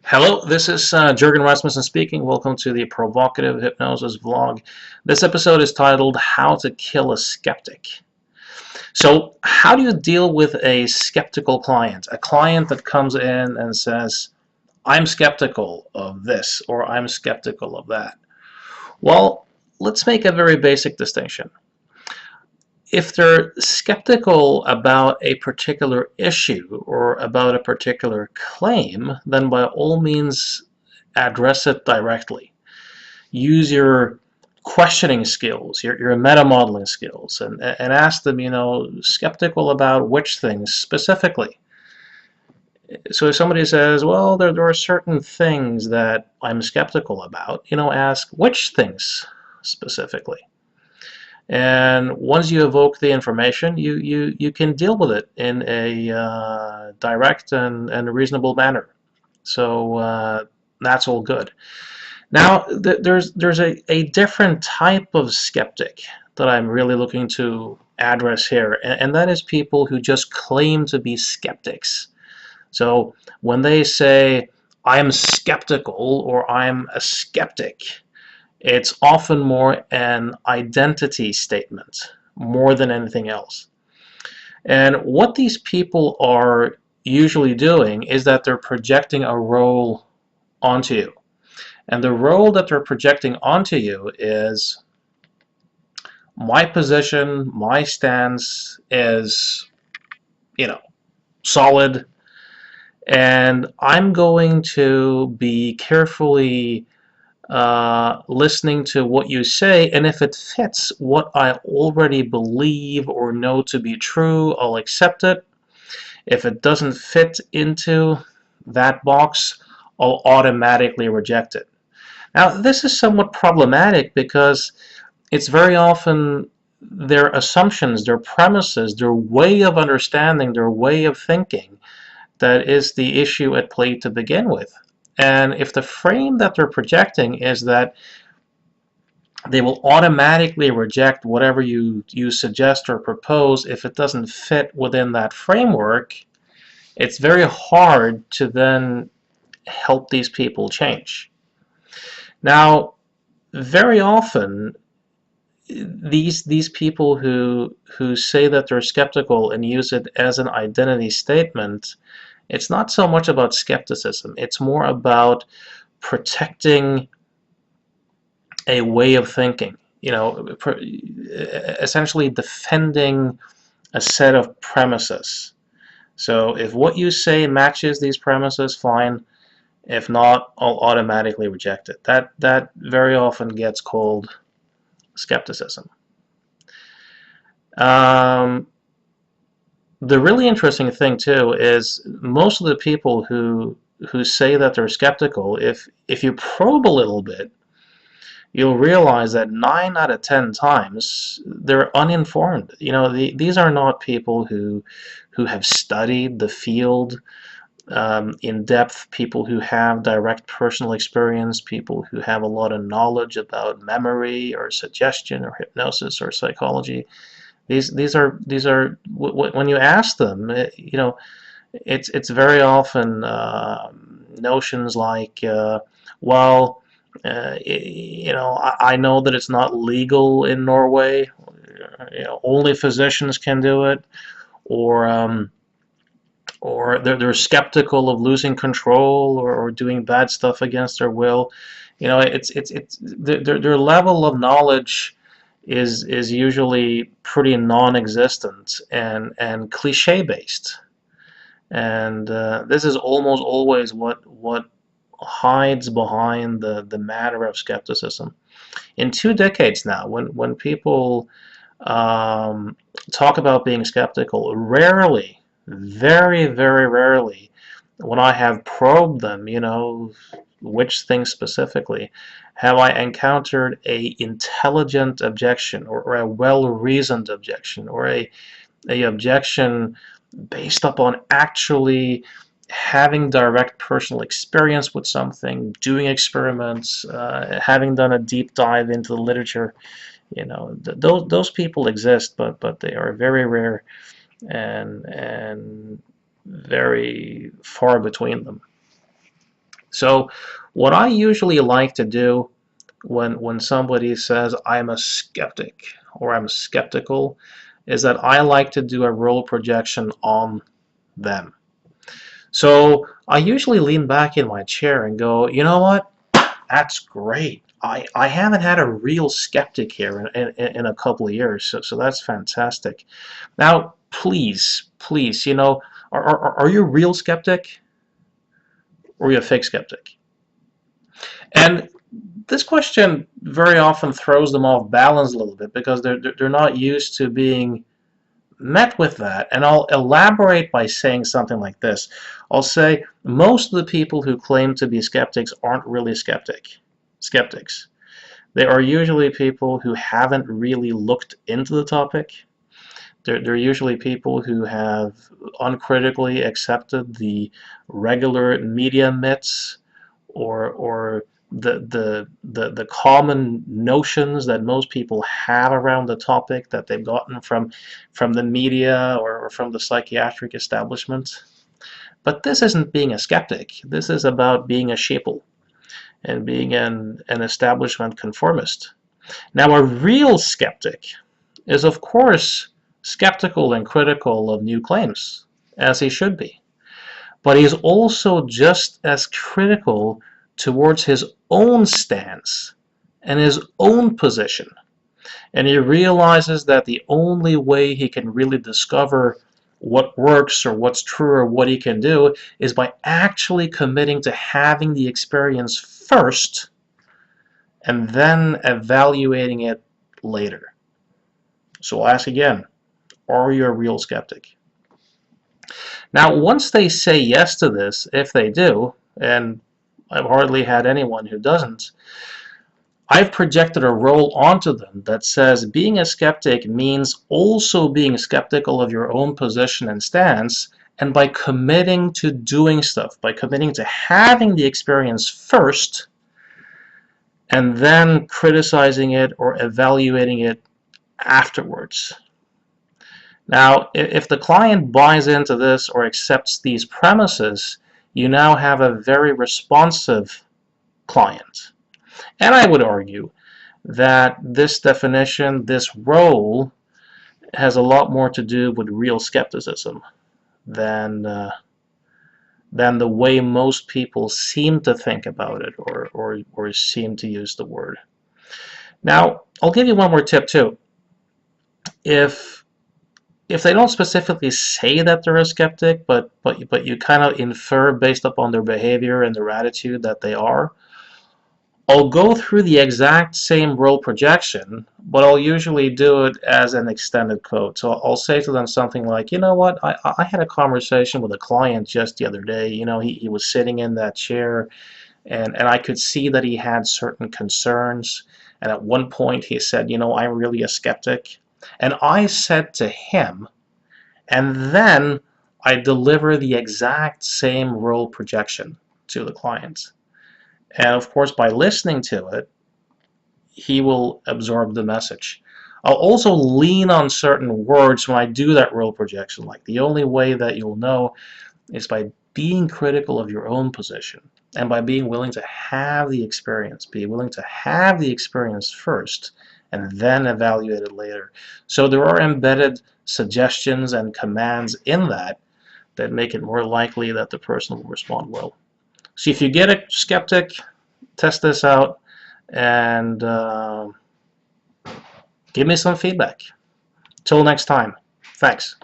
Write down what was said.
Hello, this is Jurgen Rasmussen speaking. Welcome to the Provocative Hypnosis vlog. This episode is titled How to Kill a Skeptic. So, how do you deal with a skeptical client? A client that comes in and says, I'm skeptical of this or I'm skeptical of that. Well, let's make a very basic distinction. If they're skeptical about a particular issue or about a particular claim, then by all means address it directly. Use your questioning skills, your meta-modeling skills, and ask them, skeptical about which things specifically. So if somebody says, well, there are certain things that I'm skeptical about, ask which things specifically. And once you evoke the information, you can deal with it in a direct and reasonable manner. So that's all good. Now, there's a different type of skeptic that I'm really looking to address here, and that is people who just claim to be skeptics. So when they say, I'm skeptical or I'm a skeptic, it's often more an identity statement more than anything else. And what these people are usually doing is that they're projecting a role onto you. And the role that they're projecting onto you is my position, my stance is, solid, and I'm going to be carefully listening to what you say, and if it fits what I already believe or know to be true, I'll accept it. If it doesn't fit into that box, I'll automatically reject it. Now, this is somewhat problematic because it's very often their assumptions, their premises, their way of understanding, their way of thinking that is the issue at play to begin with. And if the frame that they're projecting is that they will automatically reject whatever you suggest or propose if it doesn't fit within that framework, it's very hard to then help these people change. Now, very often, these people who say that they're skeptical and use it as an identity statement, it's not so much about skepticism. It's more about protecting a way of thinking. Essentially defending a set of premises. So if what you say matches these premises, fine. If not, I'll automatically reject it. That very often gets called skepticism. The really interesting thing too is most of the people who say that they're skeptical, if you probe a little bit, you'll realize that 9 out of 10 times they're uninformed. These are not people who have studied the field in depth, people who have direct personal experience, people who have a lot of knowledge about memory or suggestion or hypnosis or psychology. These are when you ask them, it's very often notions like, well, I know that it's not legal in Norway. Only physicians can do it, or they're skeptical of losing control or doing bad stuff against their will. It's their level of knowledge is usually pretty non-existent and cliche based. And this is almost always what hides behind the matter of skepticism. In 2 decades now, when people talk about being skeptical, rarely, very, very rarely, when I have probed them, which things specifically, have I encountered a intelligent objection or a well-reasoned objection or a objection based upon actually having direct personal experience with something, doing experiments, having done a deep dive into the literature. Those people exist, but they are very rare and very far between them. So what I usually like to do when somebody says I'm a skeptic or I'm skeptical is that I like to do a role projection on them. So I usually lean back in my chair and go, you know what? That's great. I haven't had a real skeptic here in a couple of years, so that's fantastic. Now, please, are you a real skeptic or are you a fake skeptic? And this question very often throws them off balance a little bit because they're not used to being met with that. And I'll elaborate by saying something like this. I'll say most of the people who claim to be skeptics aren't really skeptics. They are usually people who haven't really looked into the topic. They're usually people who have uncritically accepted the regular media myths or the common notions that most people have around the topic that they've gotten from the media or from the psychiatric establishment. But this isn't being a skeptic. This is about being a sheeple and being an establishment conformist. Now, a real skeptic is, of course, skeptical and critical of new claims, as he should be. But he is also just as critical towards his own stance and his own position. And he realizes that the only way he can really discover what works or what's true or what he can do is by actually committing to having the experience first and then evaluating it later. So I'll ask again, are you a real skeptic? Now, once they say yes to this, if they do, and I've hardly had anyone who doesn't, I've projected a role onto them that says being a skeptic means also being skeptical of your own position and stance, and by committing to doing stuff, by committing to having the experience first, and then criticizing it or evaluating it afterwards. Now, if the client buys into this or accepts these premises, you now have a very responsive client. And I would argue that this definition, this role, has a lot more to do with real skepticism than the way most people seem to think about it or seem to use the word. Now, I'll give you one more tip too. If they don't specifically say that they're a skeptic, but you kind of infer based upon their behavior and their attitude that they are, I'll go through the exact same role projection, but I'll usually do it as an extended quote. So I'll say to them something like, you know what, I had a conversation with a client just the other day. You know, he was sitting in that chair, and I could see that he had certain concerns. And at one point he said, you know, I'm really a skeptic. And I said to him, and then I deliver the exact same role projection to the client. And of course, by listening to it, he will absorb the message. I'll also lean on certain words when I do that role projection. Like the only way that you'll know is by being critical of your own position and by being willing to have the experience, be willing to have the experience first and then evaluate it later. So there are embedded suggestions and commands in that make it more likely that the person will respond well. So if you get a skeptic, test this out and give me some feedback. Till next time, thanks.